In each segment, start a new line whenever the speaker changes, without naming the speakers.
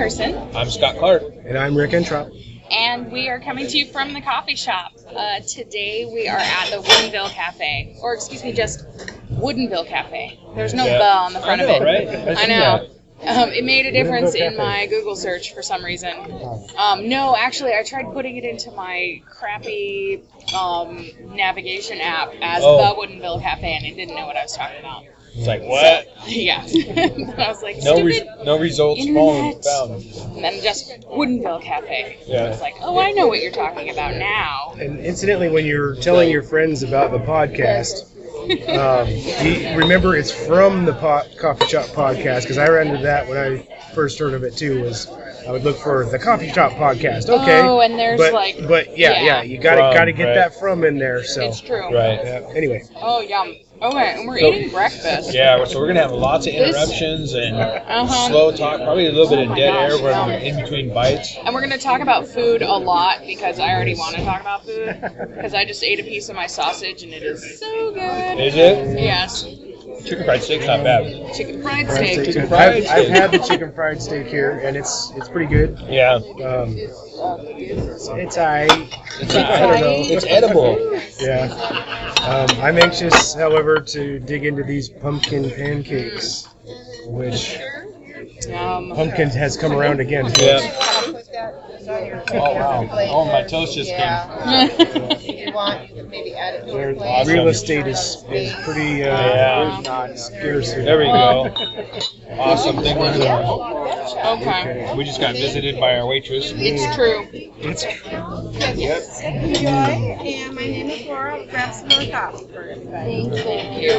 Hurson.
I'm Scott Clark.
And I'm Rick Entrop.
And we are coming to you from the coffee shop. Today we are at the Woodinville Cafe. Or, excuse me, just Woodinville Cafe. There's no "the" on the front of it.
Right?
I know. It made a difference in my Google search for some reason. No, actually, I tried putting it into my crappy navigation app as the Woodinville Cafe, and it didn't know what I was talking about.
It's like, what?
So, yeah. I was like,
no results
internet.
found.
And then just Woodinville Cafe.
Yeah.
It's like, oh, I know what you're talking about now.
And incidentally, when you're telling your friends about the podcast, remember it's from the Coffee Shop Podcast, because I ran into that when I first heard of it too. Was I would look for the Coffee Shop Podcast. Okay.
Oh, and there's
but you gotta get that from in there. So
it's true.
Right.
Anyway.
Oh, yum. Okay, and we're eating breakfast.
Yeah, so we're going to have lots of interruptions and slow talk, probably a little bit of dead air when we're in between bites.
And we're going to talk about food a lot, because I already want to talk about food, because I just ate a piece of my sausage and it is so good.
Is it?
Yes.
Chicken fried steak's not bad.
Chicken fried steak.
I've had the chicken fried steak here, and it's pretty good.
Yeah.
It's I don't know.
It's edible.
Yeah. I'm anxious, however, to dig into these pumpkin pancakes, which pumpkin has come around again.
Yeah. Oh, wow. Oh, my toast just came.
If you want, you can maybe add it to your plate.
Awesome.
Real estate is pretty scarce here.
There we go. Awesome. Thank you.
Okay.
We just got visited by our waitress.
It's true.
It's
Yes. Enjoy. And my name is Laura. Grab some more coffee for everybody.
Thank you.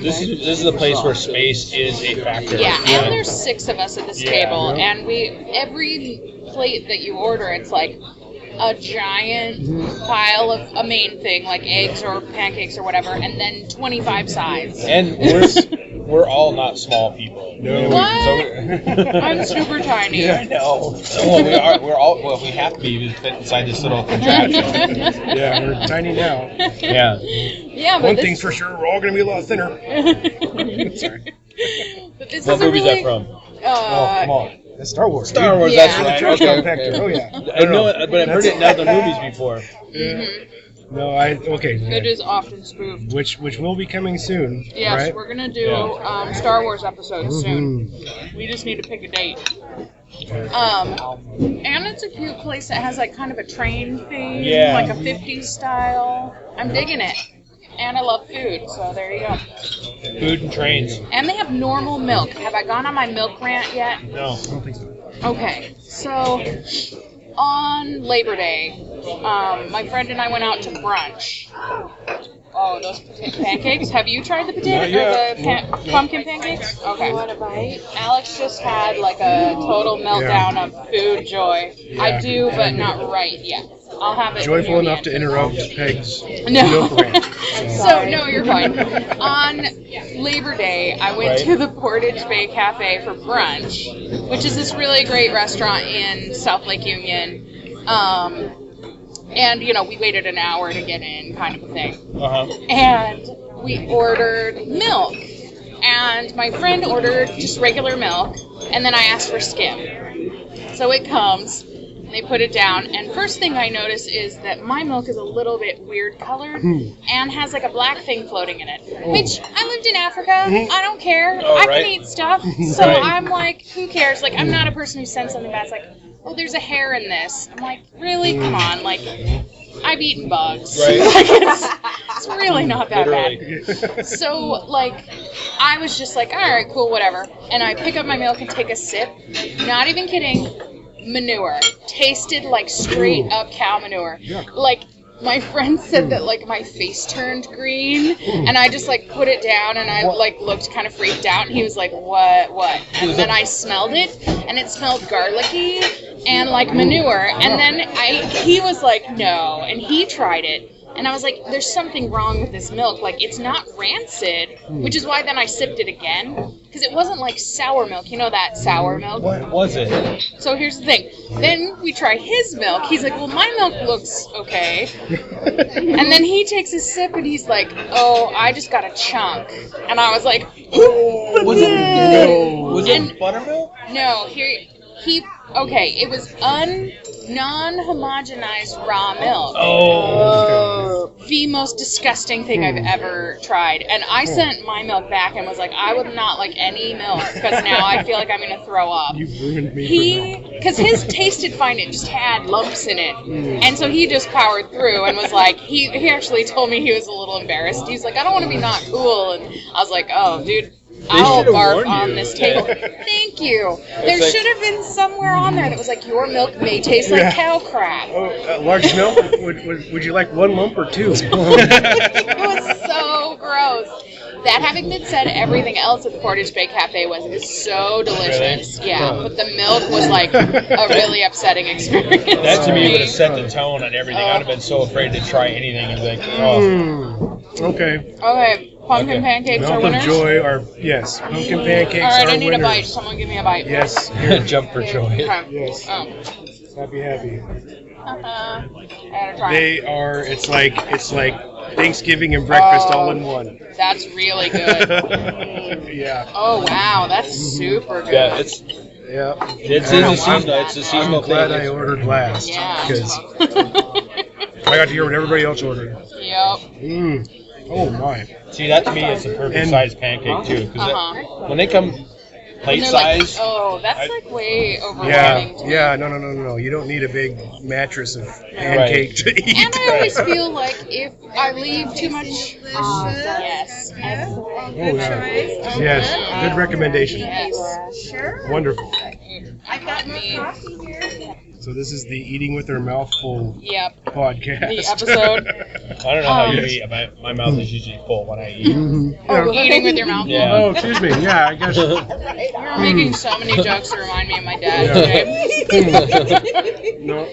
This is a place where space is a factor.
Yeah, and there's 6 of us at this table, and every plate that you order, it's like a giant pile of a main thing, like eggs or pancakes or whatever, and then 25 sides.
And we're all not small people.
No.
What? I'm super tiny.
Yeah, I know. Well, we have to be to fit inside this little contraption.
Yeah, we're tiny now.
Yeah.
Yeah, but
One thing's for sure, we're all going to be a lot thinner. Sorry.
But this
What
is a
movie's
really,
that from?
Oh, come on. That's Star Wars.
Star Wars,
Yeah.
that's right.
Trash
Okay.
compactor. Oh, yeah.
I know it, but I've heard it in other movies before.
No, okay.
It is often spoofed.
Which will be coming soon.
Yes,
right?
we're gonna do Star Wars episodes soon. We just need to pick a date. And it's a cute place that has like kind of a train thing, like a 50s style. I'm digging it. And I love food, so there you go.
Food and trains.
And they have normal milk. Have I gone on my milk rant yet?
No.
I don't think so.
Okay, so on Labor Day, my friend and I went out to brunch. Oh, those pancakes? Have you tried the pumpkin pancakes? Okay.
Want a bite?
Alex just had like a total meltdown of food joy.
Yeah.
I do, but not right yet. I'll have it.
Joyful
near the
enough
end.
to interrupt Peg's
No.
milk rant.
So, no, you're fine. On Labor Day, I went to the Portage Bay Cafe for brunch, which is this really great restaurant in South Lake Union. And, we waited an hour to get in, kind of a thing. And we ordered milk. And my friend ordered just regular milk, and then I asked for skim. So it comes. They put it down, and first thing I notice is that my milk is a little bit weird colored and has like a black thing floating in it. Which, I lived in Africa. I don't care. I can eat stuff. So I'm like, who cares? Like, I'm not a person who sends something back. It's like, oh, there's a hair in this. I'm like, really? Come on. Like, I've eaten bugs.
Right.
Like, it's really not that bad. So, like, I was just like, all right, cool, whatever. And I pick up my milk and take a sip. Not even kidding. Manure. Tasted like straight up cow manure. Like, my friend said that like my face turned green, and I just like put it down, and I like looked kind of freaked out, and he was like, what? And then I smelled it, and it smelled garlicky and like manure, and then he was like, no, and he tried it. And I was like, there's something wrong with this milk. Like, it's not rancid, which is why then I sipped it again. Because it wasn't like sour milk. You know that sour milk?
What was it?
So here's the thing. Then we try his milk. He's like, well, my milk looks okay. And then he takes a sip and he's like, oh, I just got a chunk. And I was like,
Was it buttermilk?
no, okay, it was non-homogenized raw milk.
Oh.
The most disgusting thing I've ever tried. And I sent my milk back and was like, I would not like any milk because now I feel like I'm going to throw up.
You ruined me.
Because his tasted fine, it just had lumps in it. And so he just powered through and was like, he actually told me he was a little embarrassed. He's like, I don't want to be not cool. And I was like, oh, dude. I'll barf on this table. Thank you. There should have been somewhere on there that was like, your milk may taste like cow crap.
Oh, large milk? Would you like 1 lump or 2?
It was so gross. That having been said, everything else at the Portage Bay Cafe was so delicious.
Really?
Yeah, but the milk was like a really upsetting experience.
That to me would have set the tone on everything. I'd have been so afraid to try anything and be like, oh.
Okay.
Okay. Pumpkin pancakes are
Milk
winners?
of Joy are, yes. Pumpkin pancakes are
Alright, I need
winners.
a bite. Someone give me a bite.
Yes.
Jump for joy.
Okay.
Yes.
Oh.
Happy.
I gotta try.
They are, it's like Thanksgiving and breakfast all in one.
That's really good.
Yeah.
Oh, wow. That's super good.
Yeah, it's a seasonal
I'm glad
thing.
I ordered last.
Yeah.
Because I got to hear what everybody else ordered.
Yep.
Oh, my.
See, that to me is the perfect size pancake, too. Because when they come plate size...
Like, oh, that's like way overwhelming to me.
Yeah, no. You don't need a big mattress of pancake to eat.
And I always feel like if I leave too much... yes.
Yes, good recommendation.
Yes.
Sure.
Wonderful.
I got me coffee here.
So this is the Eating with Her Mouth Full
Yep.
podcast.
The episode.
I don't know how you eat. My mouth is usually full when I eat.
Oh, eating with your mouth full.
Yeah.
Oh, excuse me. Yeah, I guess.
You're making so many jokes that remind me of my dad today.
No.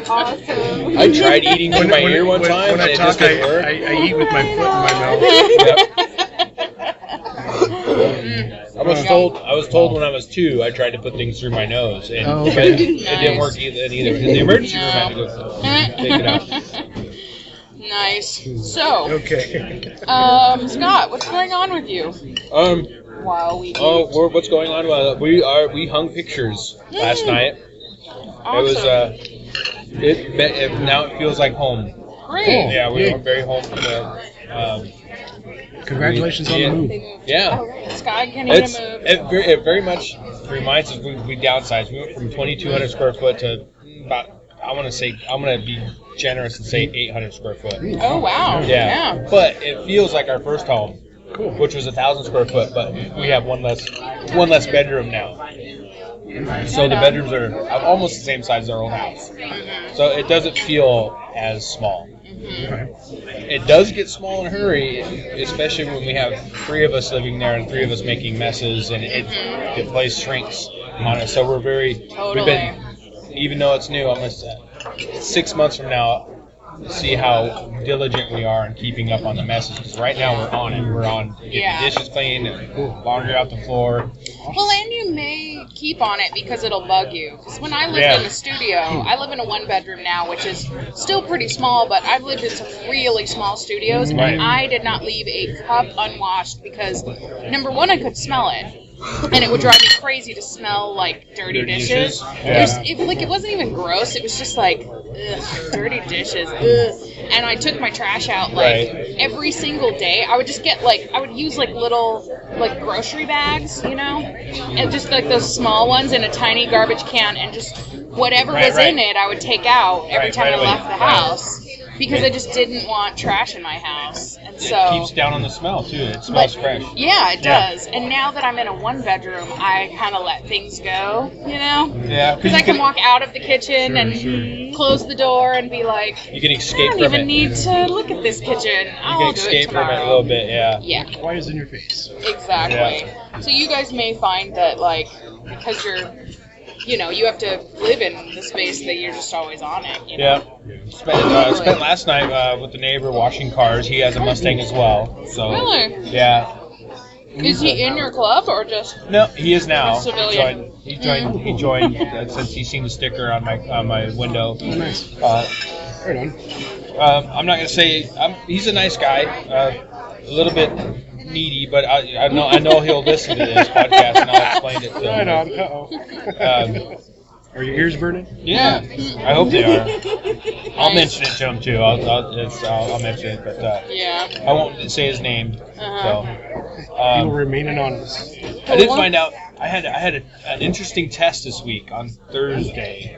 Awesome.
I tried eating through my ear one time,
when
and
I
it
talk,
just didn't work.
I eat with my foot in my mouth.
Yep. I was told when I was 2, I tried to put things through my nose, and but it didn't work either. Because the emergency room had to go take it out.
Nice. So,
Okay.
Scott, what's going on with you? While we eat.
What's going on? We hung pictures last night.
Awesome.
It was now it feels like home.
Great.
Yeah, we were very home.
Congratulations on the move.
Yeah.
Scott can eat a move.
It very much reminds us we downsized. We went from 2,200 square foot to about, I'm going to be generous and say 800 square foot.
Oh, wow.
Yeah. But it feels like our first home, which was 1,000 square foot, but we have one less bedroom now. So the bedrooms are almost the same size as our old house. So it doesn't feel as small. It does get small in a hurry, especially when we have 3 of us living there and 3 of us making messes, and the place shrinks on us. So we've been, even though it's new, almost 6 months from now, see how diligent we are in keeping up on the messes. Because right now we're on it. We're on getting the dishes clean and laundry out the floor.
Well, and you may keep on it because it'll bug you. Because when I lived in the studio, I live in a 1-bedroom now, which is still pretty small, but I've lived in some really small studios, and I did not leave a cup unwashed because, number one, I could smell it. And it would drive me crazy to smell like dirty dishes. It wasn't even gross. It was just like, ugh, dirty dishes. Ugh. And I took my trash out every single day. I would just get I would use little grocery bags, and just those small ones in a tiny garbage can, and just whatever was in it, I would take out every time I left the house. Because I just didn't want trash in my house. And so
it keeps down on the smell, too. It smells fresh.
Yeah, it does. And now that I'm in a 1-bedroom, I kind of let things go,
Yeah.
Because I can walk out of the kitchen and close the door and be like,
you can escape from it.
I don't even need to look at this kitchen. I'll do it tomorrow. You can escape from it a little bit, Yeah.
Quiet in your face.
Exactly. Yeah. So you guys may find that, because you're you have to live in the space that you're just always on it.
Yeah. Spent last night with the neighbor washing cars. He has a Mustang as well. So.
Really?
Yeah.
Is he in your club or just?
No, he is now.
Civilian.
He joined since he's seen the sticker on my window.
Oh, nice. Right on.
I'm not gonna say he's a nice guy. A little bit needy, but I know he'll listen to this podcast and I'll explain it to him.
Right on. Are your ears burning?
Yeah, I hope they are. I'll mention it to him too. I'll mention it, but I won't say his name. So
he will remain anonymous.
I did find out I had an interesting test this week on Thursday.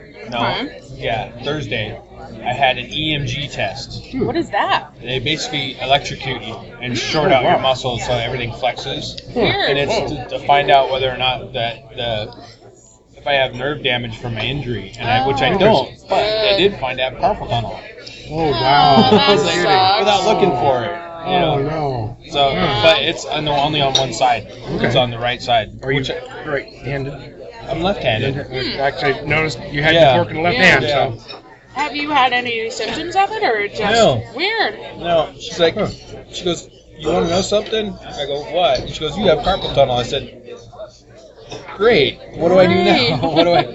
Thursday. I had an EMG test.
What is that?
They basically electrocute you and short out your muscles so everything flexes.
Weird.
And it's to find out whether or not if I have nerve damage from my injury, which I don't. But I did find out carpal tunnel.
Oh wow!
That sucks.
Without looking for it.
Oh no!
So, but it's only on one side. Okay. It's on the right side.
Are you right-handed?
I'm left-handed.
Actually, noticed you had the fork in the left hand.
Yeah.
So.
Have you had any symptoms of it, or just weird?
No. She's like, she goes, "You want to know something?" I go, "What?" And she goes, "You have carpal tunnel." I said, "Great. What do I do now? What do I?"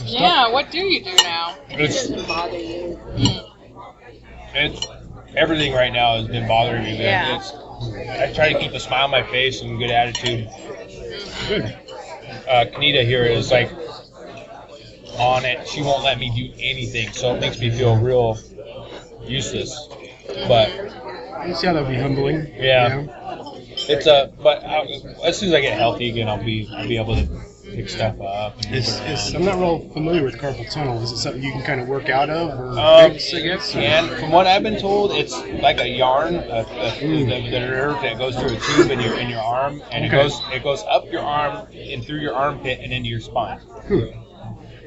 Yeah. What do you do now?
It's everything right now has been bothering me.
Yeah.
I try to keep a smile on my face and good attitude. Good. Kanita here is like on it. She won't let me do anything, so it makes me feel real useless. But
you see how that'd be humbling.
Yeah. It's but as soon as I get healthy again, I'll be able to pick stuff up.
I'm not real familiar with carpal tunnel. Is it something you can kind of work out of or fix, I guess?
And from what I've been told, it's like a yarn, the nerve that goes through a tube in your arm, and it goes up your arm and through your armpit and into your spine.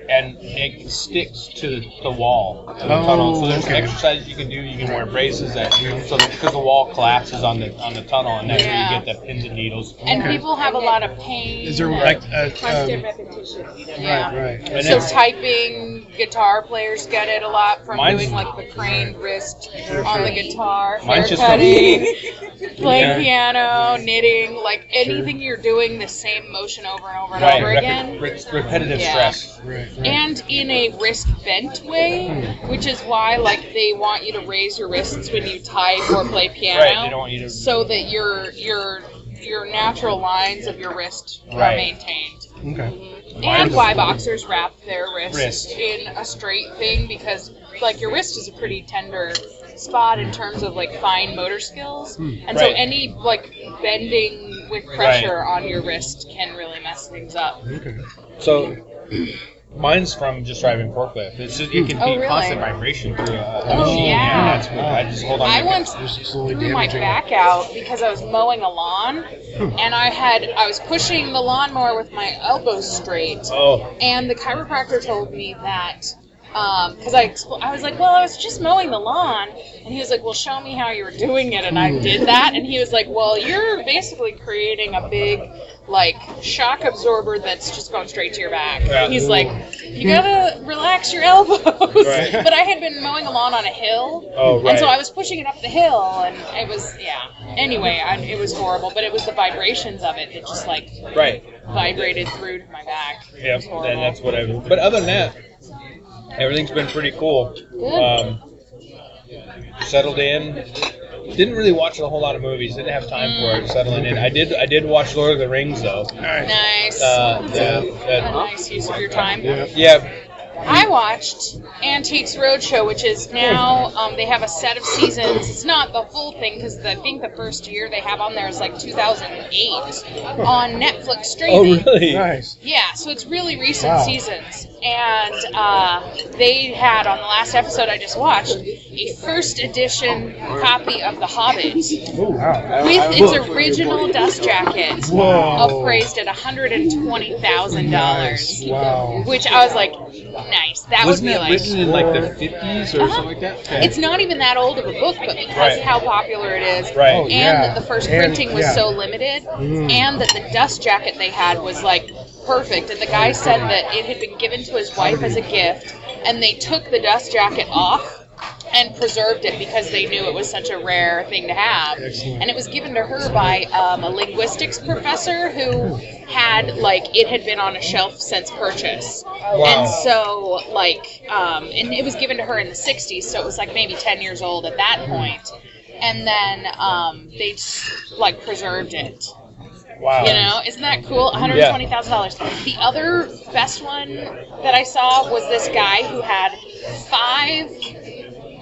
And it sticks to the wall of the tunnel. So there's exercises you can do. You can wear braces because the wall collapses on the tunnel, and that's where you get the pins and needles.
And people have a lot of pain.
Is there like
constant repetition?
Yeah.
Right.
And
So typing, guitar players get it a lot from doing like the craned wrist on the guitar.
Mine's just
cutting, playing piano, knitting, like anything you're doing the same motion over and over and over again.
Repetitive stress.
Right.
And in a wrist bent way, which is why like they want you to raise your wrists when you type or play piano,
Right, they don't want you to...
so that your natural lines of your wrist are maintained.
Okay.
And why boxers wrap their wrist in a straight thing, because like your wrist is a pretty tender spot in terms of like fine motor skills, and so any like bending with pressure on your wrist can really mess things up.
Okay.
So mine's from just driving forklift. It can be constant vibration through a machine.
Yeah.
And that's what I just hold on.
I once threw my back out because I was mowing a lawn, and I was pushing the lawnmower with my elbows straight.
Oh.
And the chiropractor told me that because I was like, well, I was just mowing the lawn, and he was like, well, show me how you were doing it, and I did that, and he was like, well, you're basically creating a big like shock absorber that's just going straight to your back.
Yeah.
He's like, you gotta relax your elbows.
Right.
But I had been mowing a lawn on a hill, and so I was pushing it up the hill, and it was Anyway, it was horrible, but it was the vibrations of it that just like vibrated through to my back.
Yeah, and that's what I. But other than that, everything's been pretty cool. Settled in. Didn't really watch a whole lot of movies. Didn't have time for it. Settling in. I did watch Lord of the Rings though.
Nice. A nice use of your time.
Yeah.
I watched Antiques Roadshow, which is now, they have a set of seasons. It's not the full thing, because I think the first year they have on there is like 2008 on Netflix streaming.
Oh, really?
Nice.
Yeah, so it's really recent seasons. And they had, on the last episode I just watched, a first edition copy of The Hobbit with its original dust jacket, appraised at $120,000.
Wow.
Which I was like, nice. That
Wasn't
would be
it
like
written in like the 50s or something like that? Okay.
It's not even that old of a book, but because of how popular it is,
Right.
and that the first printing was so limited, and that the dust jacket they had was like perfect. And the guy said that it had been given to his wife as a gift, and they took the dust jacket off and preserved it because they knew it was such a rare thing to have.
Excellent.
And it was given to her by a linguistics professor who had, it had been on a shelf since purchase.
Wow.
And so, and it was given to her in the 60s, so it was maybe 10 years old at that point. And then they preserved it.
Wow.
Isn't that cool? $120,000. The other best one that I saw was this guy who had 5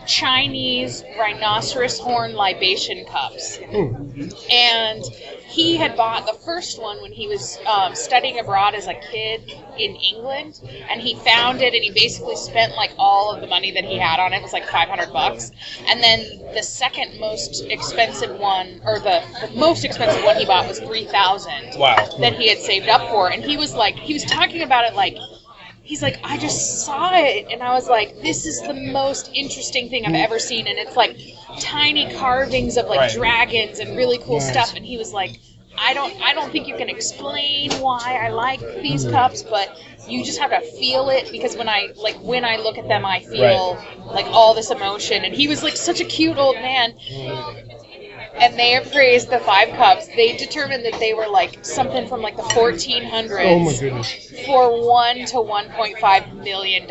Chinese rhinoceros horn libation cups. And he had bought the first one when he was studying abroad as a kid in England, and he found it, and he basically spent all of the money that he had on it. It was $500. And then the second most expensive one, or the most expensive one he bought was $3,000.
Wow.
That he had saved up for. And he was talking about it he's like, I just saw it, and I was like, this is the most interesting thing I've ever seen, and it's tiny carvings of dragons and really cool stuff. And he was like, I don't think you can explain why I like these cups, but you just have to feel it, because when I look at them, I feel all this emotion. And he was such a cute old man. And they appraised the 5 cups. They determined that they were something from the 1400s.
Oh my goodness.
For $1 to $1.5 million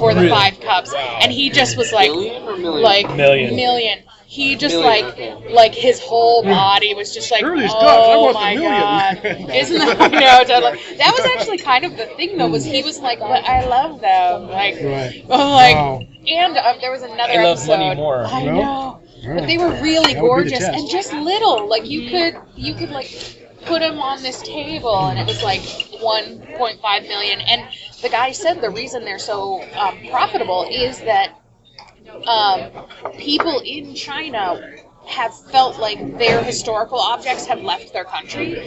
for the 5 cups.
Wow.
And he just was
Million.
He just his whole body was just
Screw these cups, I
oh
want the
my
million.
god. Isn't that totally. That was actually kind of the thing though, was he was but I love them.
Right.
Wow. And there was another
I love
episode.
money more.
I know. But they were really gorgeous and just little. You could put them on this table, and it was $1.5 million. And the guy said the reason they're so profitable is that people in China have felt like their historical objects have left their country,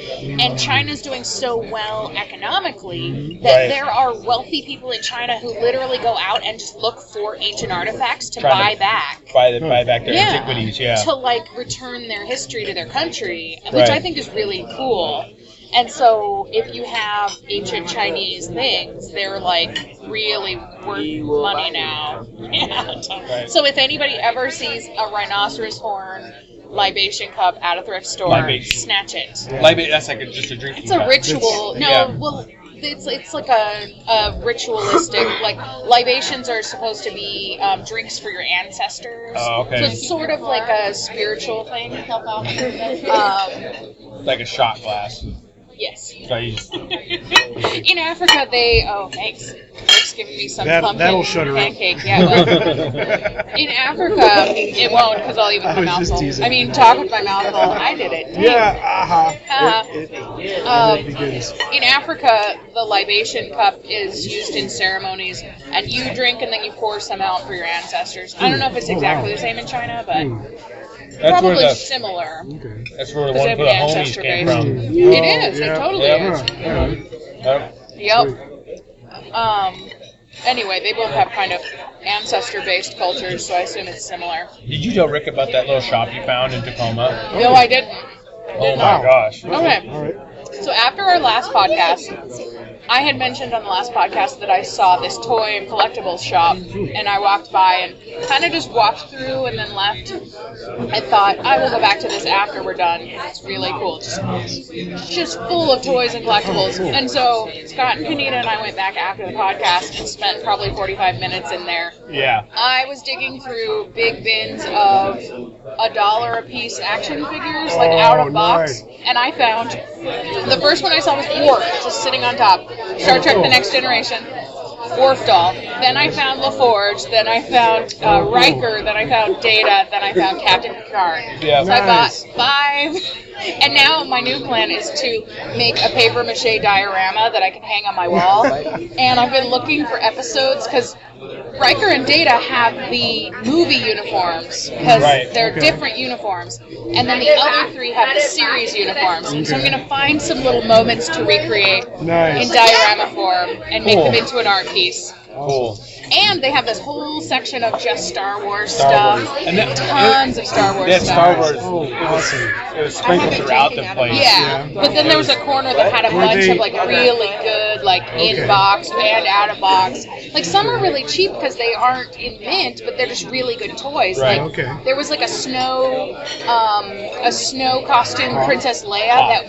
and China's doing so well economically that there are wealthy people in China who literally go out and just look for ancient artifacts to buy back.
Buy back their antiquities,
to return their history to their country, which I think is really cool. And so if you have ancient Chinese things, they're really worth money now. Yeah. So if anybody ever sees a rhinoceros horn libation cup at a thrift store, snatch it.
That's just a drinking
It's a
cup.
ritual. It's a ritualistic, libations are supposed to be drinks for your ancestors.
Oh, okay.
So it's sort of like a spiritual thing.
Like a shot glass.
Yes.
So you just...
In Africa, thanks. Rick's giving me some pumpkin
that'll shut her
pancake. Up. Yeah, well, in Africa, it won't, because I'll eat with my mouth full.
teasing.
I mean, talk with my mouth full. I did it. In Africa, the libation cup is used in ceremonies, and you drink and then you pour some out for your ancestors. I don't know if it's exactly the same in China, but... Probably similar.
Okay.
That's where the one for the homies came from.
It is. It totally is. Yep. Anyway, they both have kind of ancestor-based cultures, so I assume it's similar.
Did you tell Rick about that little shop you found in Tacoma?
No, I didn't.
Oh my gosh.
Okay.
All right.
So after our last podcast, I had mentioned on the last podcast that I saw this toy and collectibles shop, and I walked by and kind of just walked through and then left. I thought, I will go back to this after we're done. It's really cool. Just full of toys and collectibles. And so Scott and Kenita and I went back after the podcast and spent probably 45 minutes in there.
Yeah.
I was digging through big bins of $1 a piece action figures, out of box.
Nice.
And I found, the first one I saw was Worf, just sitting on top. Star Trek The Next Generation. Worf doll. Then I found LaForge. Then I found Riker. Then I found Data. Then I found Captain Picard.
Yeah.
So I bought 5. And now my new plan is to make a paper mache diorama that I can hang on my wall. And I've been looking for episodes because Riker and Data have the movie uniforms because they're different uniforms. And then the other 3 have the series uniforms. So I'm going to find some little moments to recreate in diorama form and make them into an art piece.
Cool.
And they have this whole section of just Star Wars stuff.
And
tons of Star Wars stuff.
Star Wars.
Oh, awesome.
It was sprinkled throughout the place.
Yeah, but then there was a corner that had a bunch of like really good, like in box and out of box. Like some are really cheap because they aren't in mint, but they're just really good toys.
Right.
Like there was like a snow costume Princess Leia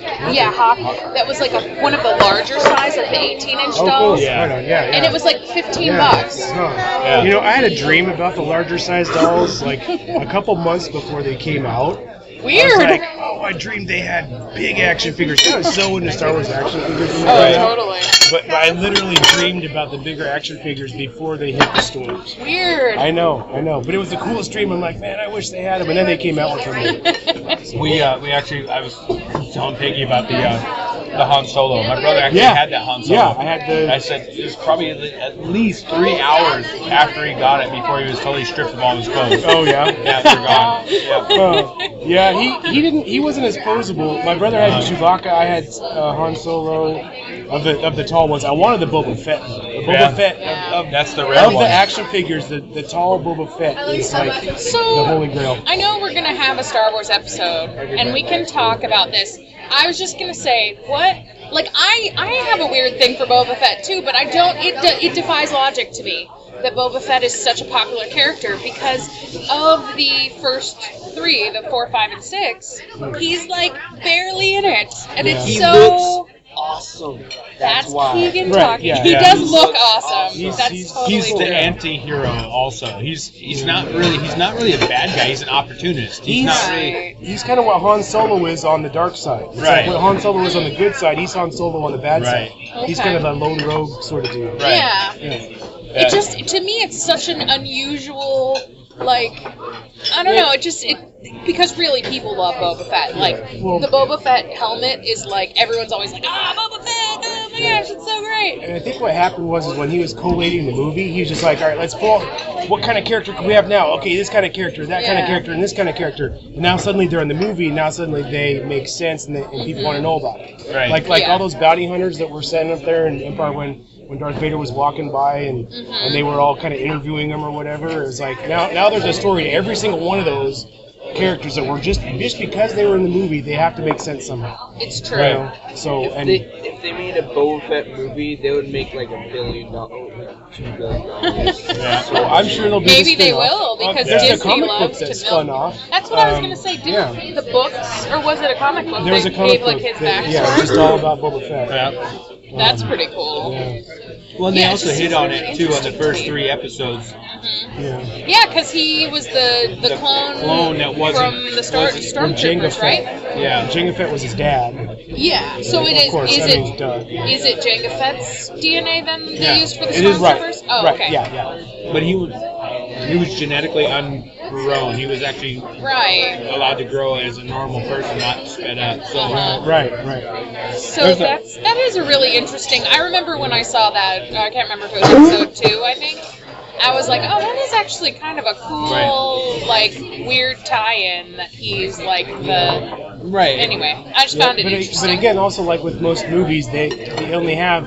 that was like one of the larger size, like the 18-inch dolls.
Cool. Yeah.
And it was like $15.
Yeah.
You know, I had a dream about the larger size dolls like a couple months before they came out.
Weird.
I was like, I dreamed they had big action figures. I was so into Star Wars action figures.
Totally.
But I literally dreamed about the bigger action figures before they hit the stores.
Weird.
I know. But it was the coolest dream. I'm like, man, I wish they had them. And then they came out with them.
I was telling Peggy about the Han Solo. My brother actually had that Han Solo.
Yeah, I had the...
I said it was probably at least 3 hours after he got it before he was totally stripped of all his clothes.
Oh, yeah?
Yeah, they're gone.
He wasn't as posable. My brother had Chewbacca. I had Han Solo of the tall ones. I wanted the Boba Fett.
That's the rare
one. Of
one.
the action figures, the tall Boba Fett is like the holy grail.
I know we're going to have a Star Wars episode, and we can talk about this. I was just going to say, I have a weird thing for Boba Fett too, but I don't, it defies logic to me that Boba Fett is such a popular character because of the first 3, the 4, 5, and 6, he's like barely in it, and it's so
awesome.
That's
why.
Keegan talking.
Right,
he does look awesome.
He's
totally
the
true.
anti-hero also. He's not really a bad guy. He's an opportunist. He's not really.
He's kind of what Han Solo is on the dark side. It's
Right.
like what Han Solo is on the good side, he's Han Solo on the bad
Right.
side. He's kind of a lone rogue sort of dude.
Right.
Yeah.
Yeah.
It just, to me, it's such an unusual, like, I don't know, because really people love Boba Fett. Like, the Boba Fett helmet is like, everyone's always like, Boba Fett, oh my gosh, it's so great.
And I think what happened was when he was collating the movie, he was just like, all right, let's pull out, what kind of character can we have now? Okay, this kind of character, that kind of character, and this kind of character. And now suddenly they're in the movie, and now suddenly they make sense, and people want to know about it.
Right.
Like all those bounty hunters that were setting up there in Empire when Darth Vader was walking by and they were all kind of interviewing him or whatever. It was like now there's a story to every single one of those characters that were just because they were in the movie, they have to make sense somehow.
It's true.
You know? So
If they made a Boba Fett movie, they would make like $1 billion, $2 billion.
Yeah.
So I'm sure they'll be
Maybe
a
they
spin-off.
will, because
There's a
Disney
comic
loves
book
to
that spun
milk.
off.
That's what I was going to say. Didn't the books, or was it a comic book?
There was a
that
comic
gave like
book
his
that,
backstory?
just all about Boba Fett.
Yeah.
That's pretty cool.
Yeah.
Well, and they
Yeah, it
also
just
hit
seems
on
really
it too on the
interesting
first
to me.
3 episodes.
Yeah, because he was the clone
that wasn't
from the
Jango
Stormtroopers, right?
Fett.
Yeah.
Jango Fett was his dad.
Yeah. So it
Of
is.
course,
Is
that means duh.
is it Jango Fett's DNA then they used for the
It is right.
Stormtroopers? Oh,
right.
okay.
Yeah.
But he was genetically ungrown. He was actually
Right.
allowed to grow as a normal person, not sped up. So
Right.
So that is a really interesting. I remember when I saw that. I can't remember if it was episode 2. I think. I was like, oh, that is actually kind of a cool, like, weird tie-in that he's like the.
right.
Anyway, I just found it
But
interesting.
again, also like with most movies, they only have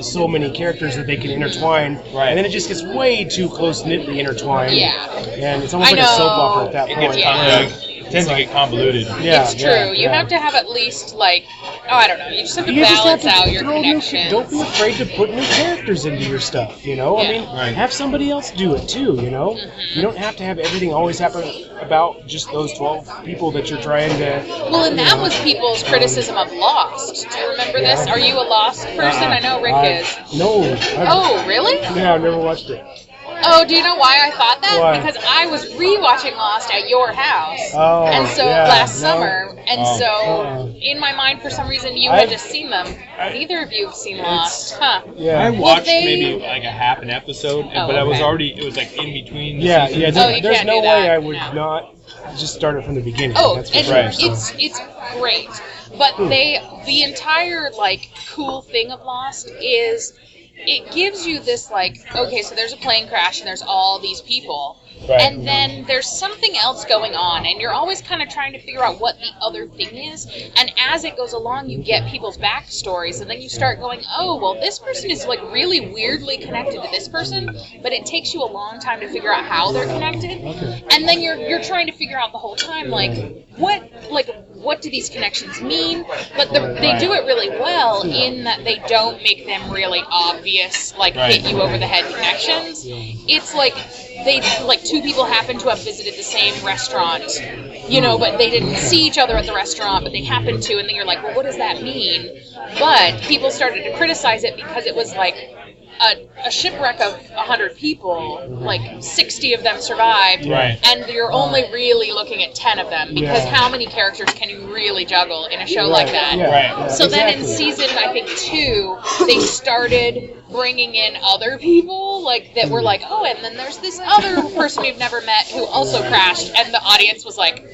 so many characters that they can intertwine,
Right.
and then it just gets way too close knitly intertwined.
Yeah.
And it's almost
I
like a soap
know.
opera at that
It
point.
gets tends to get convoluted.
Yeah,
It's true. You have to have at least like, I don't know. You just have to
You just have
balance
to
out your
throw
connections.
Don't be afraid to put new characters into your stuff, I mean,
Right.
have somebody else do it too, You don't have to have everything always happen about just those 12 people that you're trying to...
Well, and that was people's criticism of Lost. Do you remember this? Are you a Lost person? I know Rick is.
No.
Oh, really?
Yeah, I've never watched it.
Oh, do you know why I thought that?
Why?
Because I was rewatching Lost at your house.
Oh,
and so
yeah,
last
no.
summer, and so in my mind, for some reason, you had just seen them. Neither of you have seen Lost, huh?
Yeah.
I watched
they-
maybe like a half an episode,
Oh,
but I was
okay.
already, it was like in between the
Yeah,
seasons.
yeah.
Oh, you
There's
can't
no
do that.
way I would
No.
not just start it from the beginning.
Oh,
That's for
and
sure.
right.
it's great. But the entire like cool thing of Lost is it gives you this like, okay, so there's a plane crash and there's all these people,
Right.
And then there's something else going on, and you're always kind of trying to figure out what the other thing is. And as it goes along, you get people's backstories, and then you start going, oh, well, this person is like really weirdly connected to this person, but it takes you a long time to figure out how they're connected.
Okay.
And then you're trying to figure out the whole time, what do these connections mean? But they do it really well in that they don't make them really obvious, like hit you over the head connections. It's like two people happen to have visited the same restaurant, but they didn't see each other at the restaurant, but they happened to, and then you're like, well, what does that mean? But people started to criticize it because it was like a shipwreck of 100 people, like 60 of them survived, and you're only really looking at 10 of them, because how many characters can you really juggle in a show like that? So then in season, I think 2, they started bringing in other people, like, that were like, oh, and then there's this other person we've never met who also crashed, and the audience was like,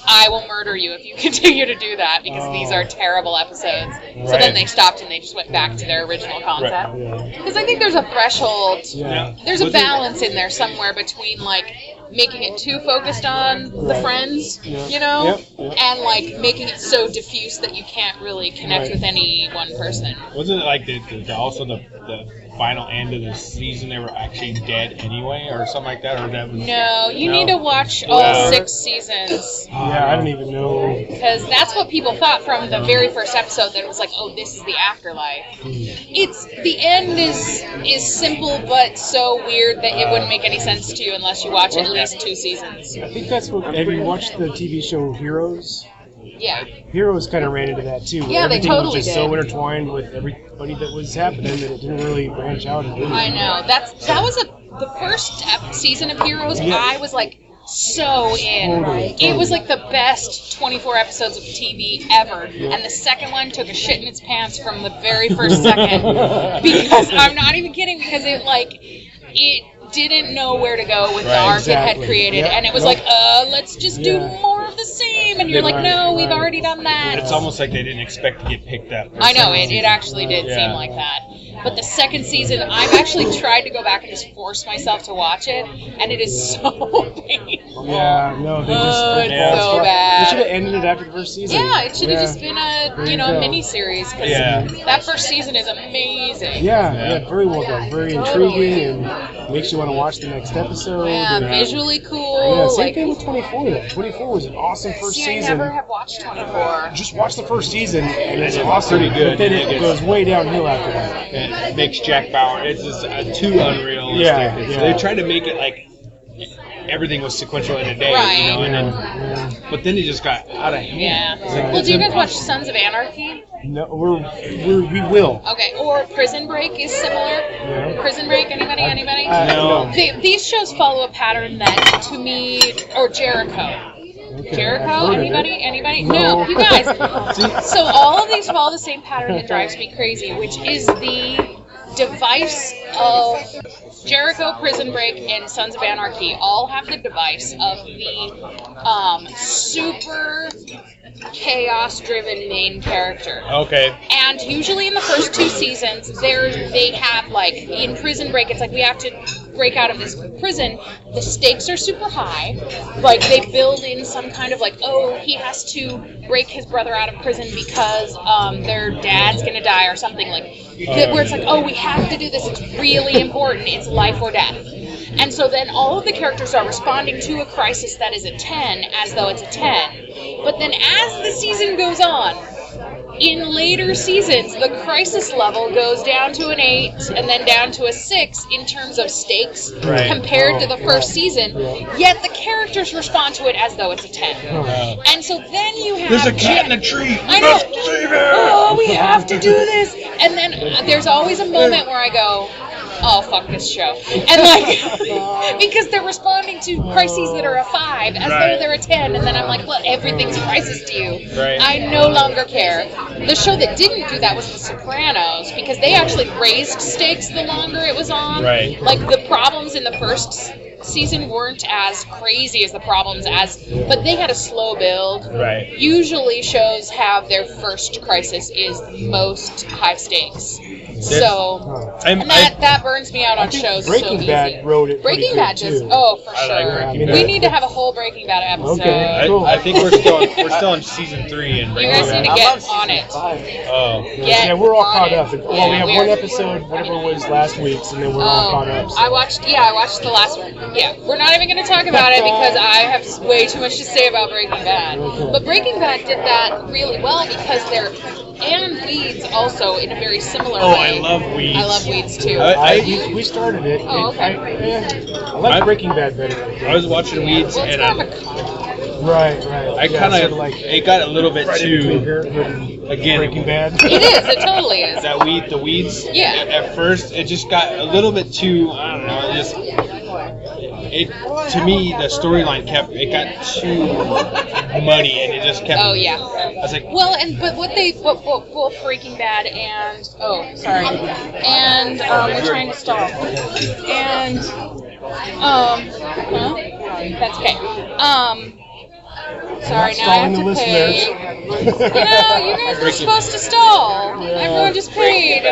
I will murder you if you continue to do that, because these are terrible episodes. So then they stopped and they just went back to their original concept. Because I think there's a threshold, there's a balance in there somewhere between, like, making it too focused on the friends, and, like, making it so diffuse that you can't really connect with any one person.
Wasn't it like also the final end of the season they were actually dead anyway, or something like that? Or that was
No, you need to watch all 6 seasons.
I don't even know.
Because that's what people thought from the very first episode, that it was like, oh, this is the afterlife. It's the end is simple but so weird that it wouldn't make any sense to you unless you watch at least 2 seasons.
I think that's what. Have you watched the TV show Heroes?
Yeah.
Heroes kind of ran into that too.
Yeah, they totally
was just
did.
so intertwined with everybody that was happening that it didn't really branch out.
I know. That was the first season of Heroes. I was like so in. It was like the best 24 episodes of TV ever. And the second one took a shit in its pants from the very first second. Because I'm not even kidding. Because it didn't know where to go with the arc it had created, and it was like, let's just do more of the same, and you're like, no, we've already done that.
It's almost like they didn't expect to get picked up.
I know, it actually did seem like that. But the second season, I've actually tried to go back and just force myself to watch it, and it is so painful.
Yeah, no,
it's so bad.
They should have ended it after the first season.
Yeah, it should have just been a mini-series, because that first season is amazing.
Yeah, very well done. Very intriguing, and makes you want to watch the next episode.
Yeah, visually cool.
Yeah, same thing with 24, though. 24 was an awesome first season.
I never have watched 24.
Just watch the first season, and it's awesome.
Pretty good.
But then it goes way downhill after that.
It makes Jack Bauer, it's just too unrealistic.
Yeah.
They tried to make it like everything was sequential in a day, but then it just got out of hand.
Yeah. Well, do you guys watch Sons of Anarchy?
No, we will.
Okay, or Prison Break is similar. Yeah. Prison Break, anybody?
No.
These shows follow a pattern that, to me, or Jericho.
Okay,
Jericho? Anybody? No, you guys. So all of these follow the same pattern that drives me crazy, which is the device of Jericho, Prison Break, and Sons of Anarchy all have the device of the super chaos-driven main character.
Okay.
And usually in the first 2 seasons, they have, like, in Prison Break, it's like we have to break out of this prison. The stakes are super high. Like, they build in some kind of, like, oh, he has to break his brother out of prison because their dad's gonna die or something, like, where it's like, oh, we have to do this. It's really important. It's life or death. And so then all of the characters are responding to a crisis that is a 10 as though it's a 10. But then as the season goes on, in later seasons, the crisis level goes down to an 8 and then down to a 6 in terms of stakes compared to the first season, yet the characters respond to it as though it's a 10. And so then you have...
There's a cat in a tree!
I know! Oh, we have to do this! And then there's always a moment where I go, oh, fuck this show. And, like, because they're responding to crises that are a 5 as though they're a 10, and then I'm like, well, everything's a crisis to you. I no longer care. The show that didn't do that was The Sopranos, because they actually raised stakes the longer it was on. Like, the problems in the first season weren't as crazy as the problems but they had a slow build. Usually shows have their first crisis is the most high stakes. So, and that burns me out on shows so
Breaking
easy.
Bad wrote it.
Breaking Bad just, for
I like
sure.
Breaking
Bad.
We need to have a whole Breaking Bad episode.
Okay, cool.
I think we're still in season 3 and
You
Breaking
guys
Bad.
need to get on it.
Oh.
Yeah, we're all caught up. Well,
Yeah,
we have
we
one
are.
episode, whatever it was last week's, and then we're all caught up. So.
I watched the last one. Yeah, we're not even going to talk about it because I have way too much to say about Breaking Bad.
Okay.
But Breaking Bad did that really well because and Weeds also in a very similar
Oh,
way.
I love Weeds.
I love Weeds too.
We started it.
Oh, okay.
I like Breaking Bad better.
I was watching Weeds
Well, it's
and
kind of a comedy.
Right.
I kind of like it got a little bit too again
Breaking Bad.
It is. It totally is.
the Weeds.
Yeah.
At first, it just got a little bit too. I don't know. To me, the storyline got too muddy, and it just kept.
Oh yeah.
I was like,
but both Breaking Bad and we're trying to stall. And that's okay. Sorry, now I have to pay. You guys are supposed to stall. Everyone just paid.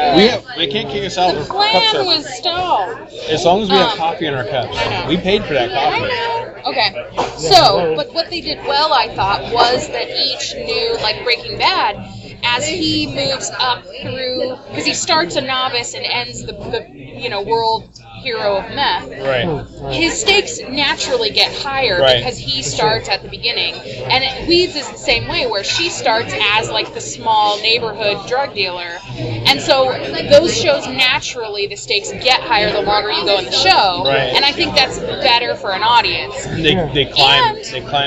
they can't kick us out.
The
Our cups
plan
are-
was stall.
as long as we have coffee in our cups.
I know.
We paid for that coffee.
I know. Okay. So, but what they did well, I thought, was that each new, like Breaking Bad, as he moves up through, because he starts a novice and ends the world hero of meth.
Right.
His stakes naturally get higher
Right.
because he starts at the beginning. And Weeds is the same way, where she starts as like the small neighborhood drug dealer. And so those shows naturally, the stakes get higher the longer you go in the show.
Right.
And I think that's better for an audience.
They climb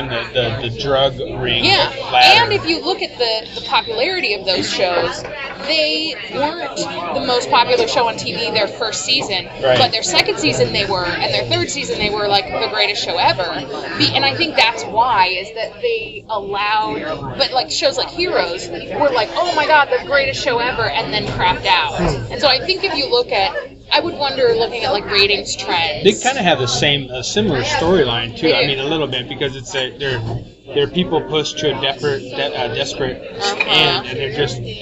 the drug ring ladder.
And if you look at the popularity of those shows, they weren't the most popular show on TV their first season, but their second season they were, and their third season they were like the greatest show ever. And I think that's why, is that they allowed, but like shows like Heroes were like, oh my god, the greatest show ever, and then crapped out. And so I think if you look at, I would wonder, looking at like ratings trends.
They kind of have a similar storyline too. I mean, a little bit, because it's they're people pushed to a desperate end, and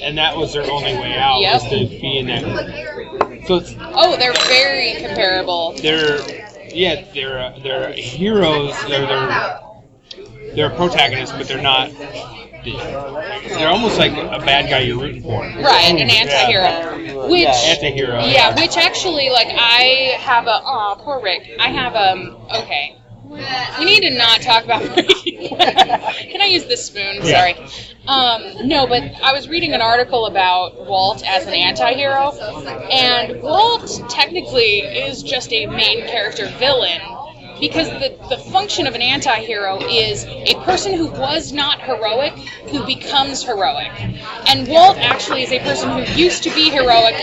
and that was their only way out, was to be in that. So
they're very comparable.
They're heroes. They're protagonists, but they're not. They're almost like a bad guy you're rooting for.
Right, an anti-hero. Which
anti-hero.
Yeah, which actually, like, I have poor Rick. I have okay. We need to not talk about Breaking Bad. Can I use this spoon?
Yeah.
Sorry. No, but I was reading an article about Walt as an anti-hero, and Walt technically is just a main character villain, because the function of an anti-hero is a person who was not heroic who becomes heroic. And Walt actually is a person who used to be heroic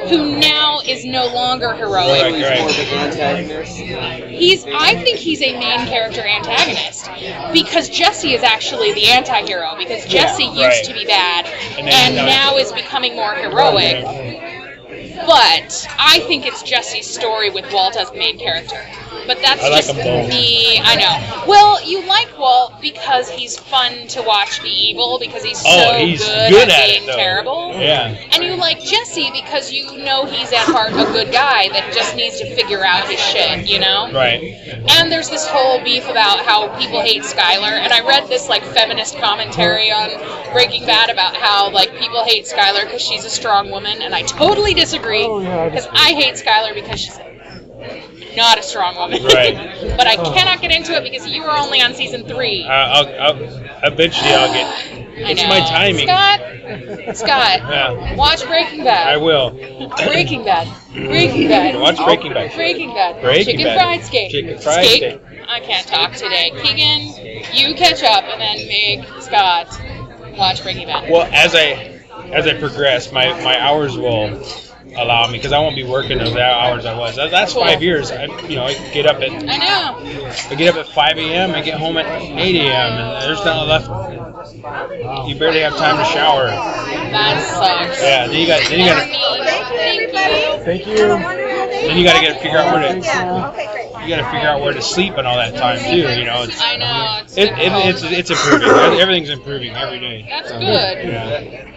who now is no longer heroic.
He's more of an antagonist.
I think he's a main character antagonist, because Jesse is actually the anti-hero, because Jesse used to be bad and now is becoming more heroic. But I think it's Jesse's story with Walt as the main character. But that's just me. I know. Well, you like Walt because he's fun to watch be evil, because he's so good at being terrible.
Yeah.
And you like Jesse because you know he's at heart a good guy that just needs to figure out his shit, you know?
Right.
And there's this whole beef about how people hate Skylar, and I read this like feminist commentary on Breaking Bad about how like people hate Skylar because she's a strong woman, and I totally disagree, because I hate Skylar because she's not a strong woman.
Right.
But I cannot get into it because you were only on season 3.
Eventually I'll get. It's my timing.
Scott.
Yeah.
Watch Breaking Bad.
I will.
Breaking Bad.
Watch Breaking Bad.
Breaking Bad.
Breaking
Chicken
Bad.
fried steak.
Chicken fried steak.
I can't talk today. Keegan, you catch up and then make Scott watch Breaking Bad.
Well, as I progress, my hours will allow me, because I won't be working those hours I was. That's 5 years. I get up at.
I know.
I get up at 5 a.m. I get home at 8 a.m. and there's nothing left. You barely have time to shower.
That sucks.
Yeah. Then you got.
Thank you.
Thank you.
Then you got to figure out where to.
Okay, great.
You got to figure out where to sleep and all that time too. You know.
I know.
It's improving. Everything's improving every day.
That's good.
Yeah.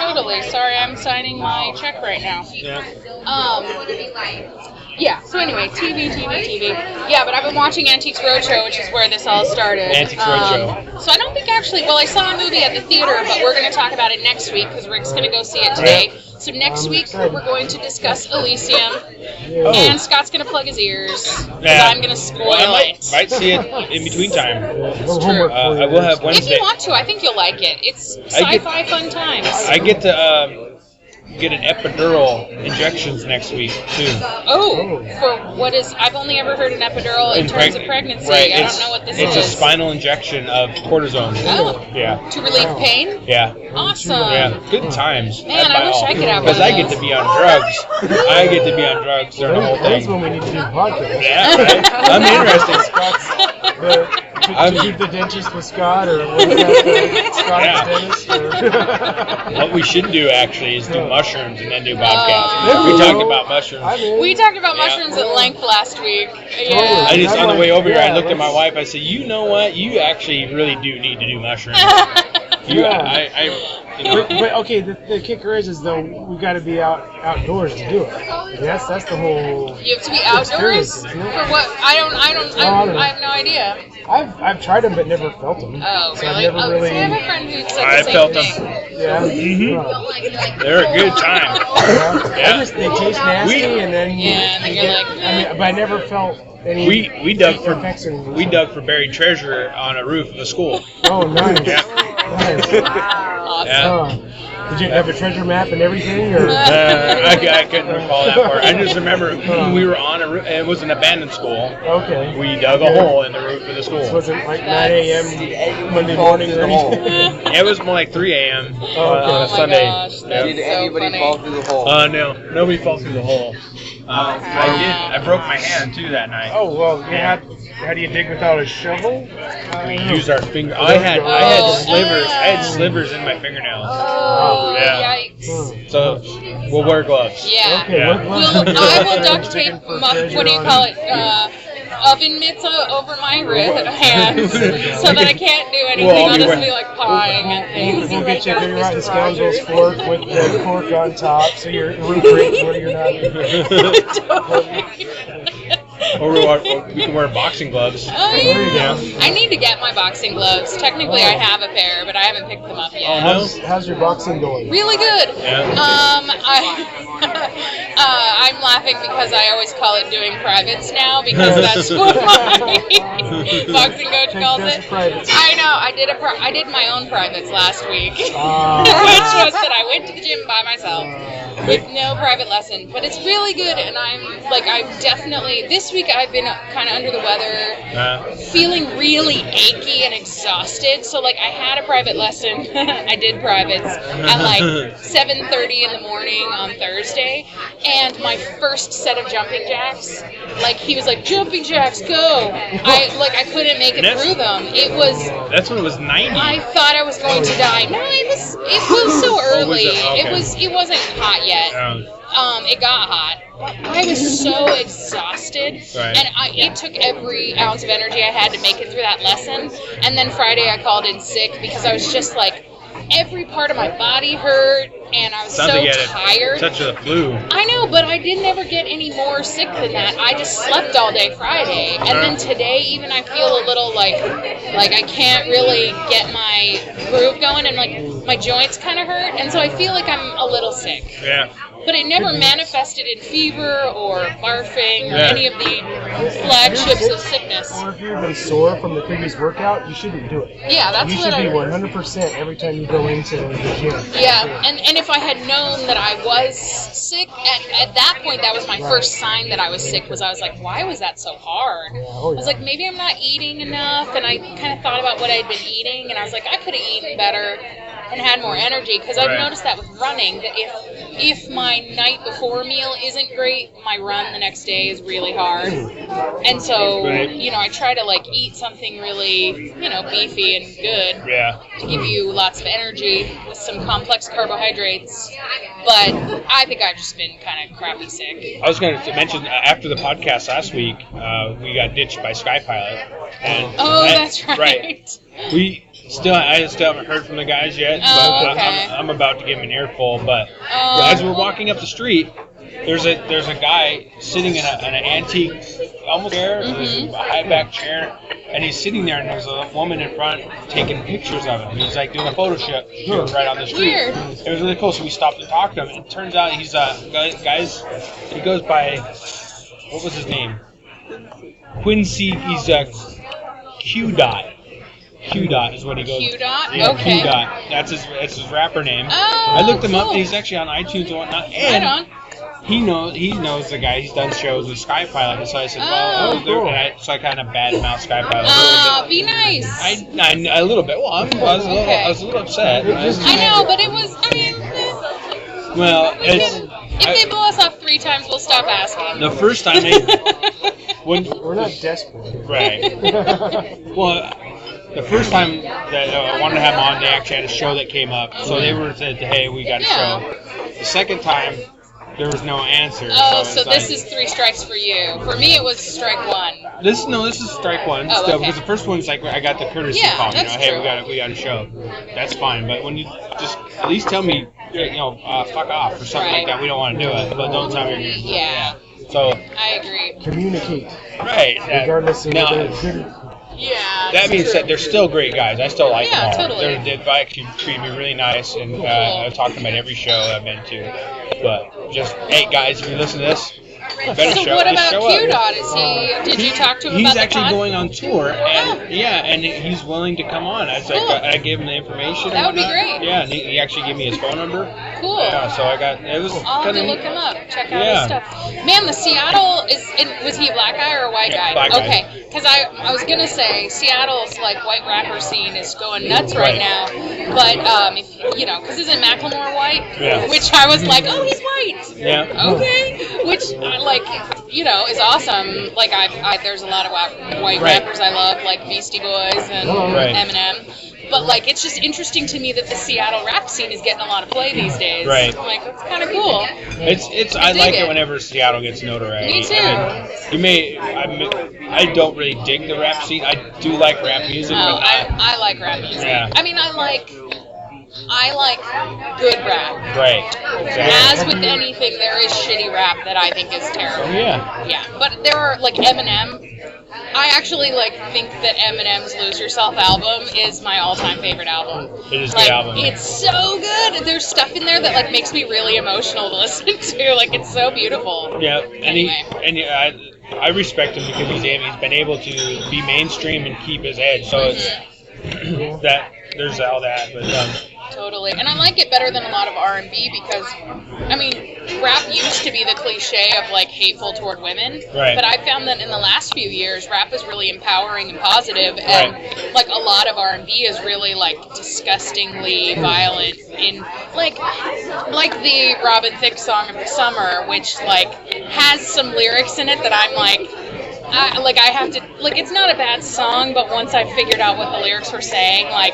totally. Sorry, I'm signing my check right now.
Yeah.
Yeah, so anyway, TV. Yeah, but I've been watching Antiques Roadshow, which is where this all started.
Antiques Roadshow.
So I don't think actually, well, I saw a movie at the theater, but we're going to talk about it next week because Rick's going to go see it today. So next week, we're going to discuss Elysium, and Scott's going to plug his ears because I'm going to spoil it.
Might see it in between time.
It's true.
I will have Wednesday.
If you want to, I think you'll like it. It's sci-fi fun times.
I get to get an epidural injections next week too.
Oh, for what is? I've only ever heard an epidural in terms of pregnancy.
Right,
I don't know what this is.
It's a spinal injection of cortisone.
Oh.
Yeah.
To relieve pain?
Yeah.
Awesome.
Yeah. Good times.
Man, I wish I could have one.
Because I get to be on drugs. I get to be on drugs during the whole
That's
thing.
when we need to do the podcast.
Yeah, right? I'm interested.
To do the dentist with Scott, or what is that, Scott's dentist? Or
What we should do actually is do mushrooms and then do podcast. We talked about mushrooms.
We talked about mushrooms at length last week. Yeah.
I just on the way over here, I looked at my wife. I said, "You know what? You actually really do need to do mushrooms."
But okay, the kicker is though we got to be outdoors to do it. That's the whole.
You have to be outdoors
isn't
for
it?
what? I have no idea.
I've tried them but never felt them.
Oh,
So I've
really?
never really.
See, I have a friend who said
I
the same
felt
thing.
them.
Yeah.
They're a good time.
Yeah. They taste nasty, and then
and you're like,
but I never felt any.
We dug
effects
for buried treasure on a roof of a school.
Oh, nice.
Yeah.
Nice.
Yeah.
Did you have a treasure map and everything? Or?
I couldn't recall that part. I just remember we were on a roof. It was an abandoned school.
Okay.
We dug a hole in the roof of the school.
So was it like 9 a.m. Monday morning or anything?
It was more like 3 a.m.
Okay.
on a Sunday.
Gosh, that's
Did
so
anybody
funny.
fall through the hole?
No, nobody fell through the hole. I did. I broke my hand too that night.
Oh well, how do you dig without a shovel?
We used our finger. I had slivers. I had slivers in my fingernails.
Oh,
Yeah.
yikes.
So we'll wear gloves.
Yeah.
Okay,
Yeah.
I will duct tape, what do you call it, oven mitts over my hands so that I can't do anything. I'll just be like pawing and things.
We'll get you a very rotten scoundrel's fork with the cork on top, so your roof breaks when you're not.
Or we can wear boxing gloves.
Oh, yeah. I need to get my boxing gloves. Technically, I have a pair, but I haven't picked them up yet.
How's your boxing going?
Really good.
Yeah.
I'm laughing because I always call it doing privates now because that's what my boxing coach calls it. I know. I did my own privates last week, which was that I went to the gym by myself with no private lesson. But it's really good, and I've definitely this week I've been kind of under the weather, feeling really achy and exhausted. So like I had a private lesson. I did privates at like 7:30 in the morning on Thursday, and my first set of jumping jacks, like he was like, jumping jacks, go. I couldn't make it through them.
That's when it was 90.
I thought I was going to die. No, it was so early. It wasn't hot yet. It got hot. I was so exhausted, and it took every ounce of energy I had to make it through that lesson. And then Friday I called in sick because I was just like, every part of my body hurt, and I was so tired.
Such a flu.
I know, but I didn't ever get any more sick than that. I just slept all day Friday, and then today even I feel a little like I can't really get my groove going, and like my joints kind of hurt, and so I feel like I'm a little sick.
Yeah.
But it never manifested in fever or barfing or any of the flagships of sickness.
Or if you've been sore from the previous workout, you shouldn't do it.
Yeah, that's what I...
You should be 100% every time you go into the gym.
Yeah, and if I had known that I was sick, at that point, that was my first sign that I was sick, was I was like, why was that so hard? I was like, maybe I'm not eating enough, and I kind of thought about what I'd been eating, and I was like, I could have eaten better and had more energy, because I've noticed that with running, that if my night before meal isn't great, my run the next day is really hard. And so, I try to like eat something really, beefy and good to give you lots of energy with some complex carbohydrates. But I think I've just been kind of crappy sick.
I was going to mention, after the podcast last week, we got ditched by Skypilot. And
that's right.
I still haven't heard from the guys yet,
Oh,
but
okay.
I'm about to give them an earful. But as we're walking up the street, there's a guy sitting in an antique, almost chair, a high back chair, and he's sitting there, and there's a woman in front taking pictures of him. He's like doing a photo shoot right on the street.
Weird.
It was really cool, so we stopped and talked to him. And it turns out he's he goes by, what was his name? Quincy. He's Q Dot. Q Dot is what he goes.
Q Dot?
Yeah,
Okay.
Q Dot. That's his rapper name.
Oh,
I looked him up,
cool.
and he's actually on iTunes and whatnot.
Right
And
on.
he knows the guy. He's done shows with Sky Pilot, and so I said, well,
cool.
so I kind of badmouth Sky Pilot a little bit.
Be nice.
I a little bit. Well, I was a little upset.
I know, but it was, I mean,
Well,
if they blow us off 3 times, we'll stop asking.
the first time
We're not desperate.
right. Well, the first time that I wanted to have them on, they actually had a show that came up, so they were said, "Hey, we got a show." The second time, there was no answer.
Oh,
so
so this is 3 strikes for you. For me, it was strike 1.
This is strike 1
Oh,
still,
okay.
because the first one's like I got the courtesy
Yeah,
call,
that's
hey,
true.
we got a show. That's fine, but when you just at least tell me, fuck off or something like
Right.
that, we don't want to do it, but don't tell me.
Yeah.
So
I agree.
Communicate,
right,
regardless of
now,
whether it's good.
Yeah.
that being said, they're still great guys. I still like
Yeah,
them all.
totally.
They've actually treated me really nice, and I've talked to them at every show I've been to. But just, hey guys, if you listen to this, you better
So
show
what
just
about
show
Q
up.
Dot? Is he? Did you talk to him
He's
about the
actually
con?
going on tour, and
Oh.
and he's willing to come on. I was
Cool.
like, I gave him the information.
That would be
and whatnot.
great.
Yeah, and he actually gave me his phone number.
Cool.
Yeah, so it was
I'll have
kind
to
of
look him up. Check out
Yeah.
his stuff. Man, the Seattle was he a black guy or a white
Yeah,
guy?
black guy.
Okay, because I was gonna say Seattle's like white rapper scene is going nuts right
Right.
now, but if because isn't Macklemore white?
Yeah.
Which I was like, oh, he's white.
Yeah.
Okay. Which is awesome. Like there's a lot of white
Right.
rappers I love, like Beastie Boys and
Right.
Eminem. But it's just interesting to me that the Seattle rap scene is getting a lot of play these days.
Right.
I'm like, that's kind of cool.
It's
I
I like
dig
it
it.
whenever Seattle gets notoriety.
Me too.
I mean, I don't really dig the rap scene. I do like rap music,
Oh,
but not
I like rap music.
Yeah.
I mean, I like good rap.
right.
As with anything, there is shitty rap that I think is terrible.
Yeah.
Yeah, but there are Eminem. I actually think that Eminem's "Lose Yourself" album is my all-time favorite album.
It is a good album.
It's so good. There's stuff in there that makes me really emotional to listen to. It's so beautiful.
Yeah, and
Anyway.
I respect him because he's been able to be mainstream and keep his edge. So it's that there's all that, but
Totally. And I like it better than a lot of R&B because, rap used to be the cliche of, hateful toward women.
Right.
But I found that in the last few years, rap is really empowering and positive, and, a lot of R&B is really, disgustingly violent in, like the Robin Thicke song of the summer, which, has some lyrics in it that I'm I have to, it's not a bad song, but once I figured out what the lyrics were saying, I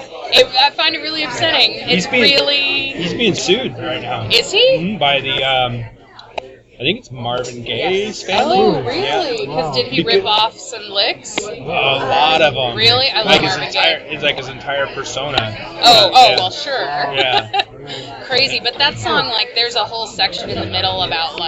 find it really upsetting. He's
being sued right now.
Is he?
Mhm, by the, I think it's Marvin Gaye's family.
Oh, really? Because did he rip
Because-
off some licks?
A lot of them.
Really? I love Marvin Gaye.
It's like his entire persona.
Oh,
Yeah.
well, sure.
Yeah.
Crazy. But that song, there's a whole section in the middle about,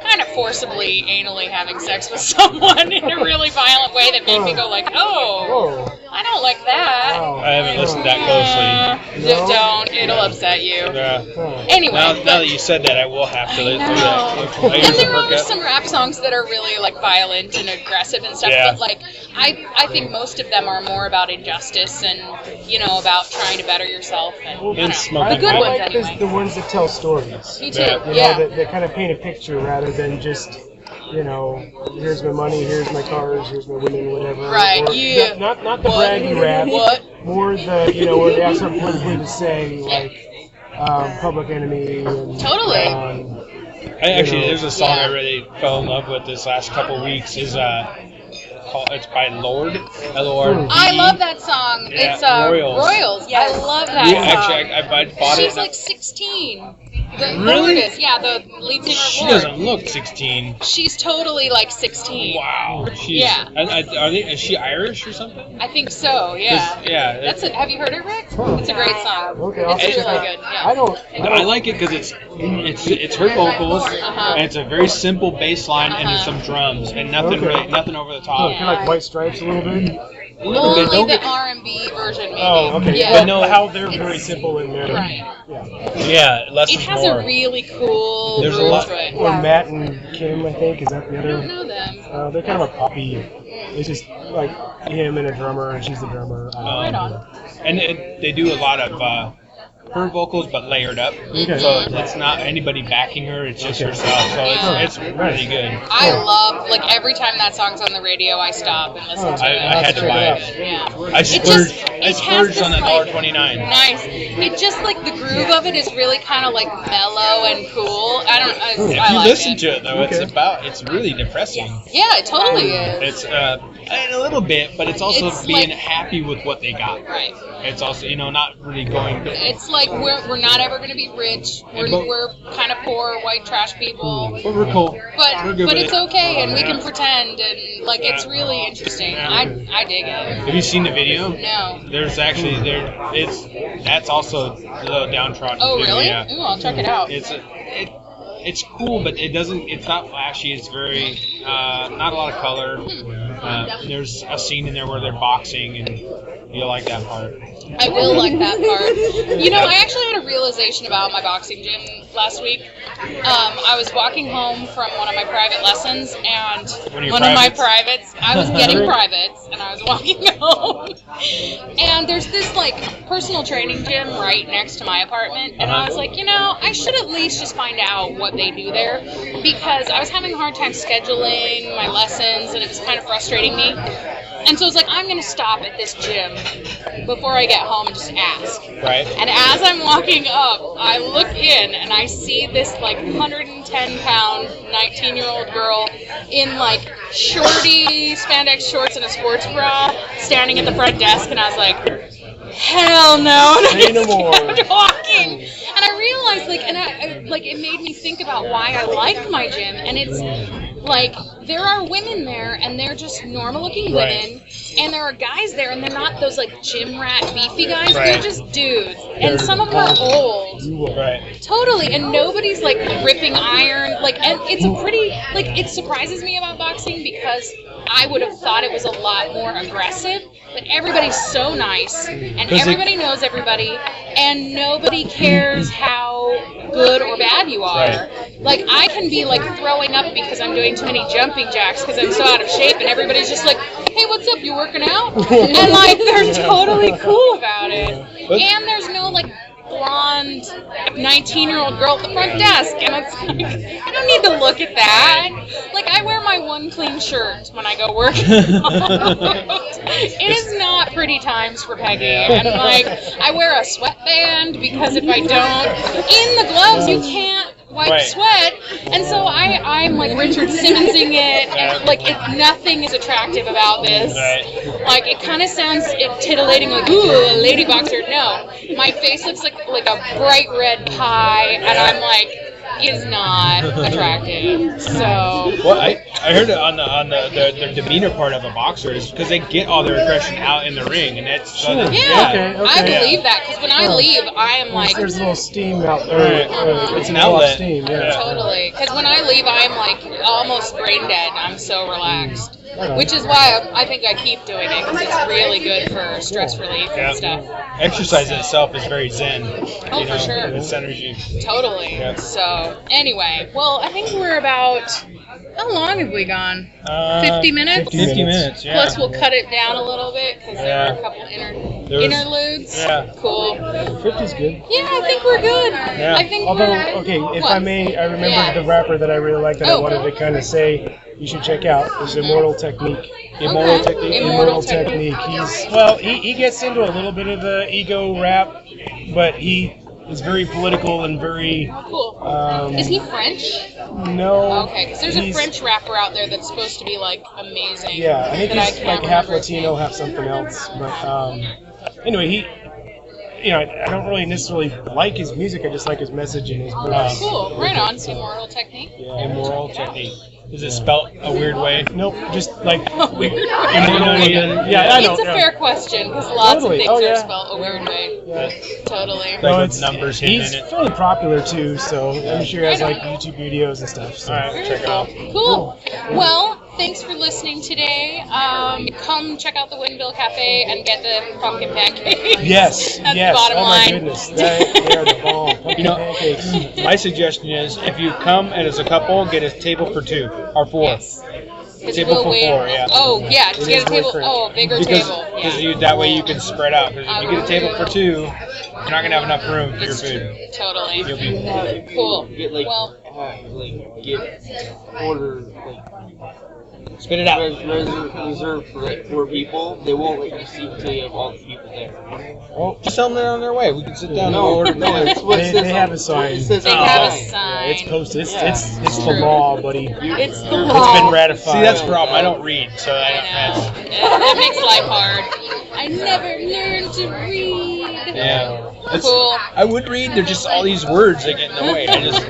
kind of forcibly, anally having sex with someone in a really violent way that made me go
Whoa.
I don't like that.
Wow.
I haven't listened that closely.
No?
Don't. It'll upset you.
Yeah.
Anyway.
Now
but-
that you said that, I will have to listen to that. I
And
use
there
the
are
perk
some rap songs that are really violent and aggressive and stuff,
Yeah.
but I think most of them are more about injustice and about trying to better yourself and
And
I don't know.
smoking
The good
pot.
ones
I like
anyway.
the ones that tell stories.
Me too.
Yeah.
Yeah.
That kind of paint a picture rather than just, here's my money, here's my cars, here's my women, whatever.
Right,
Or
yeah.
Not the
What?
braggy rap.
What?
More the, where they have something politically to say, Public Enemy. And,
Totally.
There's a song I
Yeah.
really fell in love with this last couple weeks. It's by Lord, L-O-R-D.
I love that song.
Yeah,
It's
Royals.
Royals.
Yes.
I love that
Yeah,
song.
actually, I bought
She's
it.
16. The
Really?
Lourdes, yeah, the lead singer of
She
Lorde.
doesn't look 16.
She's totally like 16.
Wow. She's,
Yeah.
Is she Irish or something?
I think so, yeah.
'Cause, yeah.
That's it. Have you heard it, Rick? It's a great song.
Okay, I'll
It's
check
really
it out.
good. Yeah.
I don't.
I like it because it's her vocals and it's a very simple bass line and there's some drums and nothing
Okay.
nothing over the
Oh,
top.
kind of like White Stripes a little bit.
A little bit.
Only
Don't
the
get,
R&B version, maybe.
Oh, okay.
Yeah.
Well,
no,
how they're very simple in there.
Right.
yeah, less
It
is
has
more.
a really cool
There's a
groove
lot-
to it.
Or Matt and Kim, I think, is that the
I don't
other?
know them.
They're kind of a poppy. It's just like him and a drummer, and she's the drummer.
Right on.
And they do a lot of her vocals, but layered up.
Okay.
So it's not anybody backing her; it's just herself. So it's really good.
I love, like, every time that song's on the radio, I stop and listen to
I
it.
had to buy it.
Yeah.
I
It
splurged
has
on
this,
the
like,
$1.29.
Nice. It just, like, the groove of it is really kind of, like, mellow and cool.
If you
I like
listen
it.
to it though, it's really depressing.
Yeah, it totally is.
It's a little bit, but it's also
It's
being
like-
happy with what they got.
Right.
It's also not really going.
It's like we're not ever going to be rich. We're kind of poor white trash people.
But we're cool.
But
We're good with
it's
it.
okay, and we can pretend, and like it's really interesting. I dig it.
Have you seen the video?
No.
There's actually that's also a little downtrodden.
Oh
too,
really?
Yeah.
Ooh, I'll check it out.
It's cool, but it's not flashy. It's very not a lot of color. There's a scene in there where they're boxing, and you'll like that part.
I will like that part. You know, I actually had a realization about my boxing gym last week. I was walking home from one of my private lessons, and one of my privates, I was getting privates, and I was walking home. And there's this, like, personal training gym right next to my apartment, and I was like, I should at least just find out what they do there, because I was having a hard time scheduling my lessons, and it was kind of frustrating me. And so I was like, I'm going to stop at this gym before I get home and just ask.
Right.
And as I'm walking up, I look in and I see this like 110-pound 19-year-old girl in like shorty spandex shorts and a sports bra standing at the front desk, and I was like, hell no. And I just kept walking. And I realized, it made me think about why I like my gym, and it's like, there are women there, and they're just normal-looking women, and there are guys there, and they're not those, like, gym rat beefy guys.
Right.
They're just dudes, and some of them are old.
Right.
Totally, and nobody's, like, ripping iron. Like, and it's a pretty, like, it surprises me about boxing because I would have thought it was a lot more aggressive, but everybody's so nice, and everybody knows everybody, and nobody cares how good or bad you are.
Right.
Like, I can be, like, throwing up because I'm doing too many jumping jacks because I'm so out of shape, and everybody's just like, hey, what's up, you working out? And, like, they're totally cool about it. And there's no, like, blonde 19-year-old girl at the front desk, and it's like, I don't need to look at that. Like, I wear my one clean shirt when I go work out. It is not pretty times for Peggy, and like, I wear a sweatband because if I don't, in the gloves you can't wipe sweat, and so I'm like Richard Simmonsing it, and like nothing is attractive about this. Like, it kind of sounds titillating, like, ooh, a lady boxer. No, my face looks like a bright red pie, and I'm like, is not attractive. So.
Well, I heard it on the demeanor part of a boxer is because they get all their aggression out in the ring, and that's
I believe that, because when I leave, I am like,
there's a little steam out there.
It's an outlet.
Steam,
totally. Because when I leave, I'm like almost brain dead. I'm so relaxed. Which is why I think I keep doing it, because it's really good for stress relief and stuff.
Exercise itself is very zen.
Oh, for sure.
It's energy.
Totally.
Yeah.
So, anyway, well, I think we're about, how long have we gone? 50 minutes?
50 minutes, yeah.
Plus, we'll cut it down a little bit, because there were a couple interludes.
Yeah.
Cool.
50's good.
Yeah, I think we're good.
Yeah.
I think
Although,
we're...
okay, if
What?
I may, I remember the rapper that I really liked that I wanted to kind of say you should check out is Immortal Technique.
Immortal
Technique. He gets into a little bit of the ego rap, but he is very political and very...
Cool. Is he French?
No.
Okay, because there's a French rapper out there that's supposed to be, like, amazing.
Yeah, I think
that
he's
I can't
like half
remember his
Latino,
name.
half something else. But anyway, I don't really necessarily like his music. I just like his message and his beliefs.
Cool. Right on. Immoral technique.
Immoral technique. Is it spelled a weird way?
Nope, just like
Weird.
yeah, I know.
It's a fair question because lots of things are spelled a weird way.
Yeah.
Totally.
Like with numbers hidden
He's
in it.
fairly popular too, so I'm sure he has like YouTube videos and stuff. So.
All right, check it out.
Cool. Well, thanks for listening today. Come check out the Woodinville Cafe and get the pumpkin pancakes.
Yes,
That's
yes.
the bottom
Oh
line.
my goodness, they are the bomb. Pumpkin pancakes.
My suggestion is if you come and as a couple, get a table for 2 or 4.
Yes.
Table for 4, yeah.
Oh, yeah. To
It
get
is
a table.
different.
Oh, a bigger
Because
table.
because
Yeah.
that way you can spread out. Because if you get a table for 2, you're not gonna have enough room for your
It's
food.
true. Totally.
You'll be
Cool.
Get
Well,
order
spit it out.
reserved for like 4 people. They won't let you see until you have all the people there.
Well, just tell them they're on their way. We can sit down and
No,
order.
no, it's what it
They
says
have
on-
a sign.
it says
they
on the
have a
sign.
sign.
It's posted. It's
Yeah.
the law, buddy.
It's the
It's
law.
been ratified.
See, that's the problem. I don't read, so
I know. It makes life hard. I never learned to read.
yeah. It's,
Cool.
I would read. They're just all these words that get in the way. I just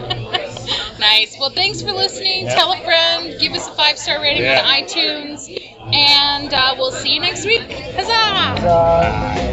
Nice. Well, thanks for listening.
Yeah.
Tell a friend. Give us a 5-star rating
Yeah.
on iTunes. And we'll see you next week. Huzzah!
Uh,